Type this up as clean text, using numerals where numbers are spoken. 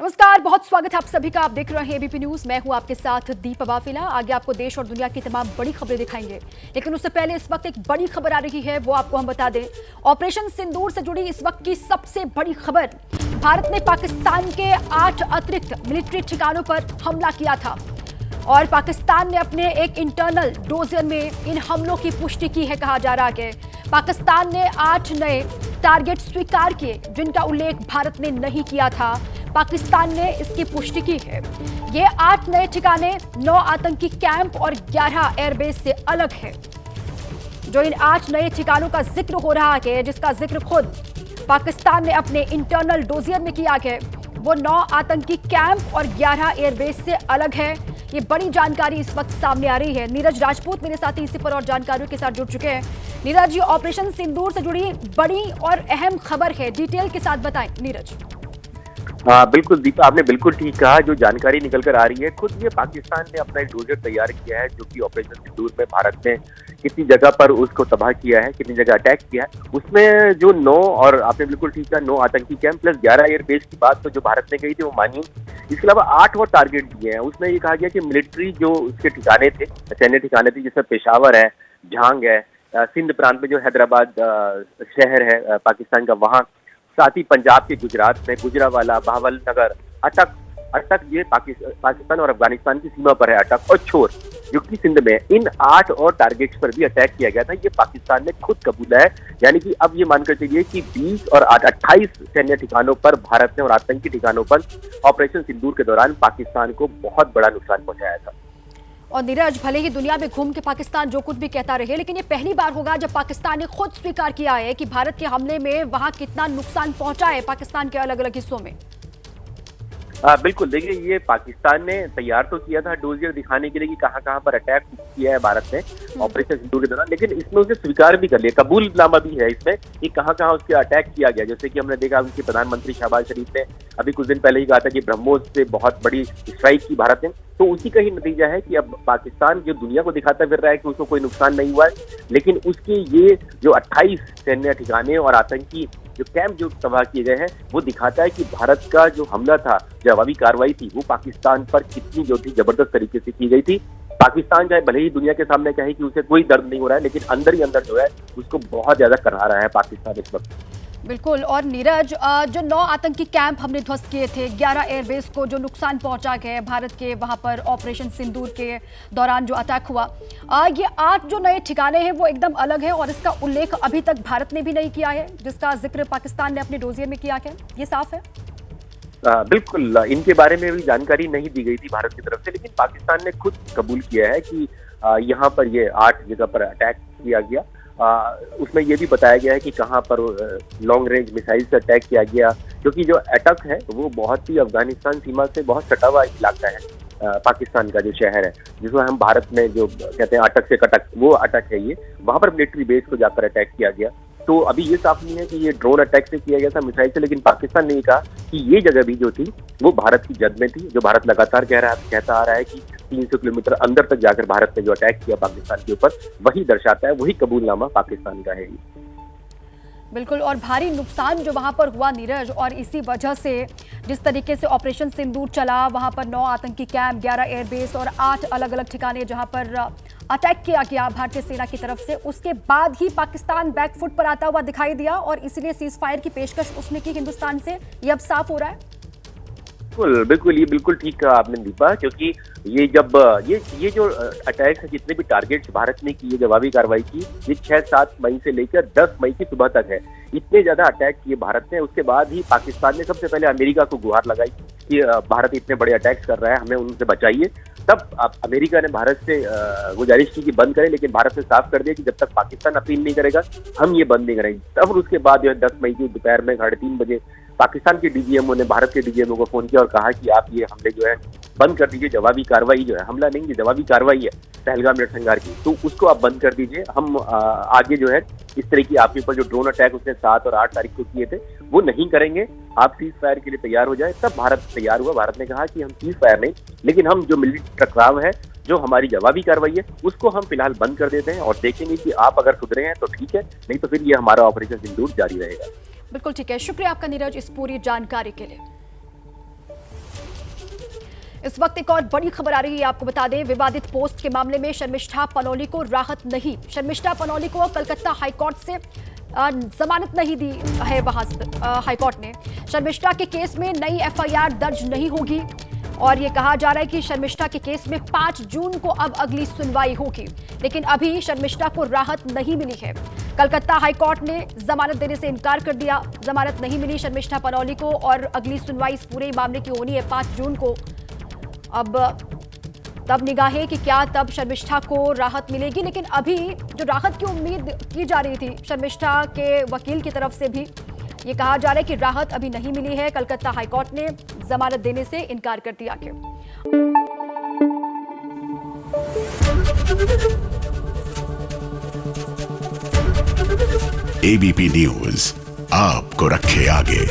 नमस्कार, बहुत स्वागत है आप सभी का। आप देख रहे हैं एबीपी न्यूज। मैं हूं आपके साथ दीपा वाफिला। आगे आपको देश और दुनिया की तमाम बड़ी खबरें दिखाएंगे, लेकिन उससे पहले इस वक्त एक बड़ी खबर आ रही है, वो आपको हम बता दें। ऑपरेशन सिंदूर से जुड़ी इस वक्त की सबसे बड़ी खबर, भारत ने पाकिस्तान के 8 अतिरिक्त मिलिट्री ठिकानों पर हमला किया था और पाकिस्तान ने अपने एक इंटरनल डोजियर में इन हमलों की पुष्टि की है। कहा जा रहा है पाकिस्तान ने 8 नए टारगेट स्वीकार किए, जिनका उल्लेख भारत ने नहीं किया था। पाकिस्तान ने इसकी पुष्टि की है। ये 8 नए ठिकाने 9 आतंकी कैंप और 11 एयरबेस से अलग है। जो इन 8 नए ठिकानों का जिक्र हो रहा है, जिसका जिक्र खुद पाकिस्तान ने अपने इंटरनल डोजियर में किया है, वो 9 आतंकी कैंप और 11 एयरबेस से अलग है। ये बड़ी जानकारी इस वक्त सामने आ रही है। नीरज राजपूत मेरे साथ इसी पर और जानकारियों के साथ जुड़ चुके हैं। नीरज, ये ऑपरेशन सिंदूर से जुड़ी बड़ी और अहम खबर है, डिटेल के साथ बताएं नीरज। हाँ बिल्कुल दीपा, आपने बिल्कुल ठीक कहा। जो जानकारी निकल कर आ रही है, खुद ये पाकिस्तान ने अपना एक डोजर तैयार किया है, जो कि ऑपरेशन सिंदूर में भारत ने कितनी जगह पर उसको तबाह किया है, कितनी जगह अटैक किया है। उसमें जो 9 और आपने बिल्कुल ठीक कहा 9 आतंकी कैंप प्लस 11 एयरबेस की बात तो जो भारत ने कही थी वो मानी। इसके अलावा 8 और टारगेट दिए हैं। उसमें ये कहा गया कि मिलिट्री जो उसके ठिकाने थे, सैन्य ठिकाने थे, जैसे पेशावर है, झांग है, सिंध प्रांत में जो हैदराबाद शहर है पाकिस्तान का, वहाँ, साथ ही पंजाब के गुजरात में गुजरावाला, भावल नगर, अटक ये पाकिस्तान और अफगानिस्तान की सीमा पर है, अटक और छोर जो कि सिंध में। इन 8 और टारगेट्स पर भी अटैक किया गया था। ये पाकिस्तान ने खुद कबूला है। यानी कि अब ये मानकर चलिए कि 20 और 8 28 सैन्य ठिकानों पर भारत ने और आतंकी ठिकानों पर ऑपरेशन सिंदूर के दौरान पाकिस्तान को बहुत बड़ा नुकसान पहुंचाया था। और नीरज, भले ही दुनिया में घूम के पाकिस्तान जो कुछ भी कहता रहे, लेकिन ये पहली बार होगा जब पाकिस्तान ने खुद स्वीकार किया है कि भारत के हमले में वहां कितना नुकसान पहुंचा है पाकिस्तान के अलग अलग हिस्सों में। बिल्कुल, देखिए ये पाकिस्तान ने तैयार तो किया था डोजियर दिखाने के लिए कि कहां पर अटैक किया है भारत ने ऑपरेशन सिंदूर के दौरान, लेकिन इसमें उसे स्वीकार भी कर लिया, कबूलनामा भी है इसमें कि कहां उसके अटैक किया गया। जैसे कि हमने देखा उनके प्रधानमंत्री शहबाज शरीफ ने अभी कुछ दिन पहले ही कहा था कि ब्रह्मोस से बहुत बड़ी स्ट्राइक की भारत ने। तो उसी का ही नतीजा है कि अब पाकिस्तान जो दुनिया को दिखाता फिर रहा है कि उसको कोई नुकसान नहीं हुआ है, लेकिन उसके ये जो 28 सैन्य ठिकाने और आतंकी जो कैंप जो तबाह किए गए हैं, वो दिखाता है कि भारत का जो हमला था, जवाबी कार्रवाई थी, वो पाकिस्तान पर कितनी जो थी जबरदस्त तरीके से की गई थी। पाकिस्तान चाहे भले ही दुनिया के सामने कहे कि उसे कोई दर्द नहीं हो रहा है, लेकिन अंदर ही अंदर जो है उसको बहुत ज्यादा करहा रहा है पाकिस्तान इस वक्त। बिल्कुल। और नीरज, जो 9 आतंकी कैंप हमने ध्वस्त किए थे, 11 एयरबेस को जो नुकसान पहुंचा गया भारत के वहां पर ऑपरेशन सिंदूर के दौरान जो अटैक हुआ, ये 8 जो नए ठिकाने हैं वो एकदम अलग है और इसका उल्लेख अभी तक भारत ने भी नहीं किया है, जिसका जिक्र पाकिस्तान ने अपने डोजियर में किया है। ये साफ है। बिल्कुल, इनके बारे में भी जानकारी नहीं दी गई थी भारत की तरफ से, लेकिन पाकिस्तान ने खुद कबूल किया है कि यहाँ पर ये 8 जगह पर अटैक किया गया। उसमें ये भी बताया गया है कि कहाँ पर लॉन्ग रेंज मिसाइल से अटैक किया गया, क्योंकि जो अटक है वो बहुत ही अफगानिस्तान सीमा से बहुत सटा हुआ इलाका है। पाकिस्तान का जो शहर है, जिसमें हम भारत में जो कहते हैं अटक से कटक, वो अटक है ये। वहां पर मिलिट्री बेस को जाकर अटैक किया गया। तो अभी ये साफ नहीं है कि ये ड्रोन अटैक से किया गया था, मिसाइल से, लेकिन पाकिस्तान ने कहा कि ये जगह भी जो थी वो भारत की जद में थी। जो भारत लगातार कहता आ रहा है कि 300 किलोमीटर अंदर तक जाकर भारत ने जो अटैक किया पाकिस्तान के ऊपर, वही दर्शाता है, वही कबूलनामा पाकिस्तान का है। बिल्कुल। और भारी नुकसान जो वहां पर हुआ नीरज, और इसी वजह से जिस तरीके से ऑपरेशन सिंदूर चला, वहां पर 9 आतंकी कैंप, 11 एयरबेस और 8 अलग अलग ठिकाने जहां पर अटैक किया गया भारतीय सेना की तरफ से, उसके बाद ही पाकिस्तान बैकफुट पर आता हुआ दिखाई दिया और इसलिए सीज फायर की पेशकश उसने की हिंदुस्तान से। ये अब साफ हो रहा है। बिल्कुल, ये बिल्कुल ठीक कहा आपने दीपा, क्योंकि ये जब ये जो अटैक है, जितने भी टारगेट्स भारत ने किए, जवाबी कार्रवाई की, ये 6-7 मई से लेकर 10 मई की सुबह तक है। इतने ज्यादा अटैक किए भारत ने। उसके बाद ही पाकिस्तान ने सबसे पहले अमेरिका को गुहार लगाई कि भारत इतने बड़े अटैक्स कर रहा है, हमें उनसे बचाइए। तब अमेरिका ने भारत से गुजारिश की कि बंद करें, लेकिन भारत ने साफ कर दिया कि जब तक पाकिस्तान अपील नहीं करेगा हम ये बंद नहीं करेंगे। तब उसके बाद जो है 10 मई की दोपहर में 3:30 बजे पाकिस्तान के डीजीएमओ ने भारत के डीजीएमओ को फोन किया और कहा कि आप ये हमले जो है बंद कर दीजिए, जवाबी कार्रवाई जो है, हमला नहीं, ये जवाबी कार्रवाई है पहलगाम नरसंहार की, तो उसको आप बंद कर दीजिए। हम आगे जो है इस तरह की आपके ऊपर जो ड्रोन अटैक उसने 7 और 8 तारीख को किए थे वो नहीं करेंगे, आप सीज फायर के लिए तैयार हो जाए। तब भारत तैयार हुआ। भारत ने कहा कि हम सीज फायर नहीं, लेकिन हम जो मिलिट्री टकराव है, जो हमारी जवाबी कार्रवाई है, उसको हम फिलहाल बंद कर देते हैं और देखेंगे कि आप अगर सुधरे हैं तो ठीक है, नहीं तो फिर ये हमारा ऑपरेशन सिंदूर जारी रहेगा। बिल्कुल ठीक है, शुक्रिया आपका नीरज इस पूरी जानकारी के लिए। इस वक्त एक और बड़ी खबर आ रही है, आपको बता दें विवादित पोस्ट के मामले में शर्मिष्ठा पनौली को राहत नहीं। शर्मिष्ठा पनौली को कलकत्ता हाईकोर्ट से जमानत नहीं दी है वहां हाईकोर्ट ने। शर्मिष्ठा के केस में नई एफआईआर दर्ज नहीं होगी और ये कहा जा रहा है कि शर्मिष्ठा के केस में 5 जून को अब अगली सुनवाई होगी, लेकिन अभी शर्मिष्ठा को राहत नहीं मिली है। कलकत्ता हाईकोर्ट ने जमानत देने से इनकार कर दिया। जमानत नहीं मिली शर्मिष्ठा पनौली को और अगली सुनवाई इस पूरे मामले की होनी है 5 जून को। अब तब निगाहें कि क्या तब शर्मिष्ठा को राहत मिलेगी, लेकिन अभी जो राहत की उम्मीद की जा रही थी शर्मिष्ठा के वकील की तरफ से भी ये कहा जा रहा है कि राहत अभी नहीं मिली है। कलकत्ता हाईकोर्ट ने जमानत देने से इनकार कर दिया है। एबीपी न्यूज आपको रखे आगे।